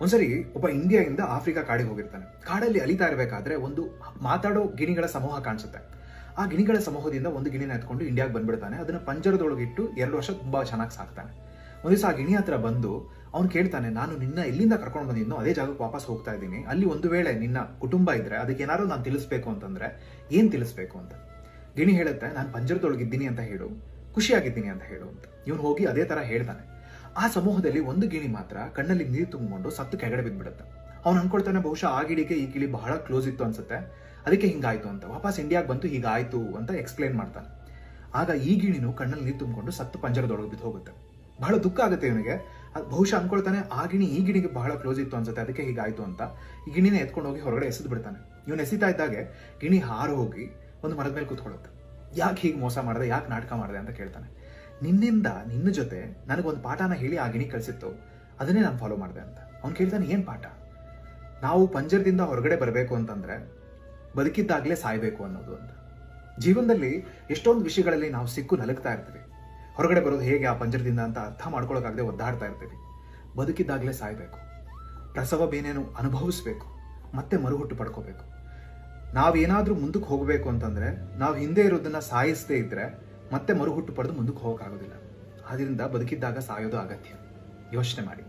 ಒಂದ್ಸರಿ ಒಬ್ಬ ಇಂಡಿಯಾದಿಂದ ಆಫ್ರಿಕಾ ಕಾಡಿಗೆ ಹೋಗಿರ್ತಾನೆ. ಕಾಡಲ್ಲಿ ಅಲಿತಾ ಇರಬೇಕಾದ್ರೆ ಒಂದು ಮಾತಾಡೋ ಗಿಣಿಗಳ ಸಮೂಹ ಕಾಣಿಸುತ್ತೆ. ಆ ಗಿಣಿಗಳ ಸಮೂಹದಿಂದ ಒಂದು ಗಿಣಿನ ಎತ್ಕೊಂಡು ಇಂಡಿಯಾಗೆ ಬಂದ್ಬಿಡ್ತಾನೆ. ಅದನ್ನ ಪಂಜರದೊಳಗಿಟ್ಟು 2 ವರ್ಷ ತುಂಬಾ ಚೆನ್ನಾಗಿ ಸಾಕ್ತಾನೆ. ಒಂದ್ ದಿವಸ ಆ ಗಿಣಿ ಹತ್ರ ಬಂದು ಅವ್ನು ಕೇಳ್ತಾನೆ, ನಾನು ನಿನ್ನ ಎಲ್ಲಿಂದ ಕರ್ಕೊಂಡು ಬಂದಿದ್ನೋ ಅದೇ ಜಾಗಕ್ಕೆ ವಾಪಸ್ ಹೋಗ್ತಾ ಇದ್ದೀನಿ. ಅಲ್ಲಿ ಒಂದು ವೇಳೆ ನಿನ್ನ ಕುಟುಂಬ ಇದ್ರೆ ಅದಕ್ಕೆ ಏನಾದ್ರು ನಾನು ತಿಳಿಸ್ಬೇಕು ಅಂತಂದ್ರೆ ಏನ್ ತಿಳಿಸ್ಬೇಕು ಅಂತ. ಗಿಣಿ ಹೇಳುತ್ತೆ, ನಾನು ಪಂಜರದೊಳಗಿದ್ದೀನಿ ಅಂತ ಹೇಳು, ಖುಷಿಯಾಗಿದ್ದೀನಿ ಅಂತ ಹೇಳು ಅಂತ. ಇವನು ಹೋಗಿ ಅದೇ ತರ ಹೇಳ್ತಾನೆ. ಆ ಸಮೂಹದಲ್ಲಿ ಒಂದು ಗಿಣಿ ಮಾತ್ರ ಕಣ್ಣಲ್ಲಿ ನೀರು ತುಂಬಿಕೊಂಡು ಸತ್ತು ಕೆಳಗಡೆ ಬಿದ್ಬಿಡುತ್ತೆ. ಅವ್ನು ಅನ್ಕೊಳ್ತಾನೆ, ಬಹುಶಃ ಆ ಗಿಳಿಗೆ ಈ ಗಿಳಿ ಬಹಳ ಕ್ಲೋಸ್ ಇತ್ತು ಅನ್ಸುತ್ತೆ, ಅದಕ್ಕೆ ಹಿಂಗಾಯ್ತು ಅಂತ. ವಾಪಸ್ ಇಂಡಿಯಾಗೆ ಬಂತು, ಹೀಗಾಯ್ತು ಅಂತ ಎಕ್ಸ್ಪ್ಲೇನ್ ಮಾಡ್ತಾನೆ. ಆಗ ಈ ಗಿಣಿನು ಕಣ್ಣಲ್ಲಿ ನೀರು ತುಂಬಿಕೊಂಡು ಸತ್ತು ಪಂಜರದೊಳಗೆ ಬಿದ್ದು ಹೋಗುತ್ತೆ. ಬಹಳ ದುಃಖ ಆಗುತ್ತೆ ಇವನಿಗೆ. ಬಹುಶಃ ಅನ್ಕೊಳ್ತಾನೆ, ಆ ಗಿಣಿ ಈ ಗಿಣಿಗೆ ಬಹಳ ಕ್ಲೋಸ್ ಇತ್ತು ಅನ್ಸುತ್ತೆ, ಅದಕ್ಕೆ ಹೀಗಾಯ್ತು ಅಂತ. ಈ ಗಿಣಿನ ಎತ್ಕೊಂಡು ಹೋಗಿ ಹೊರಗಡೆ ಎಸೆದು ಬಿಡ್ತಾನೆ. ಇವನು ಎಸಿತಾ ಇದ್ದಾಗೆ ಗಿಣಿ ಹಾರು ಹೋಗಿ ಒಂದು ಮರದ ಮೇಲೆ ಕೂತ್ಕೊಳ್ಳುತ್ತೆ. ಯಾಕೆ ಹೀಗೆ ಮೋಸ ಮಾಡಿದೆ, ಯಾಕೆ ನಾಟಕ ಮಾಡಿದೆ ಅಂತ ಕೇಳ್ತಾನೆ. ನಿನ್ನಿಂದ ನಿನ್ನ ಜೊತೆ ನನಗೊಂದು ಪಾಠನ ಹೇಳಿ ಆ ಗಿಣಿ ಕಳಿಸಿತ್ತು, ಅದನ್ನೇ ನಾನು ಫಾಲೋ ಮಾಡಿದೆ ಅಂತ. ಅವ್ನು ಕೇಳ್ತಾನೆ, ಏನ್ ಪಾಠ? ನಾವು ಪಂಜರದಿಂದ ಹೊರಗಡೆ ಬರಬೇಕು ಅಂತಂದ್ರೆ ಬದುಕಿದ್ದಾಗಲೇ ಸಾಯ್ಬೇಕು ಅನ್ನೋದು ಅಂತ. ಜೀವನದಲ್ಲಿ ಎಷ್ಟೊಂದು ವಿಷಯಗಳಲ್ಲಿ ನಾವು ಸಿಕ್ಕು ನಲಗ್ತಾ ಇರ್ತೀವಿ. ಹೊರಗಡೆ ಬರೋದು ಹೇಗೆ ಆ ಪಂಜರದಿಂದ ಅಂತ ಅರ್ಥ ಮಾಡ್ಕೊಳಕ್ಕಾಗದೆ ಒದ್ದಾಡ್ತಾ ಇರ್ತೀವಿ. ಬದುಕಿದ್ದಾಗಲೇ ಸಾಯ್ಬೇಕು, ಪ್ರಸವ ಬೇನೇನು ಅನುಭವಿಸ್ಬೇಕು, ಮತ್ತೆ ಮರುಹುಟ್ಟು ಪಡ್ಕೋಬೇಕು. ನಾವೇನಾದ್ರೂ ಮುಂದಕ್ಕೆ ಹೋಗಬೇಕು ಅಂತಂದ್ರೆ ನಾವು ಹಿಂದೆ ಇರೋದನ್ನ ಸಾಯಿಸದೇ ಇದ್ರೆ ಮತ್ತೆ ಮರುಹುಟ್ಟು ಪಡೆದು ಮುಂದಕ್ಕೆ ಹೋಗೋಕ್ಕಾಗೋದಿಲ್ಲ. ಆದ್ರಿಂದ ಬದುಕಿದ್ದಾಗ ಸಾಯೋದು ಅಗತ್ಯ. ಯೋಚನೆ ಮಾಡಿ.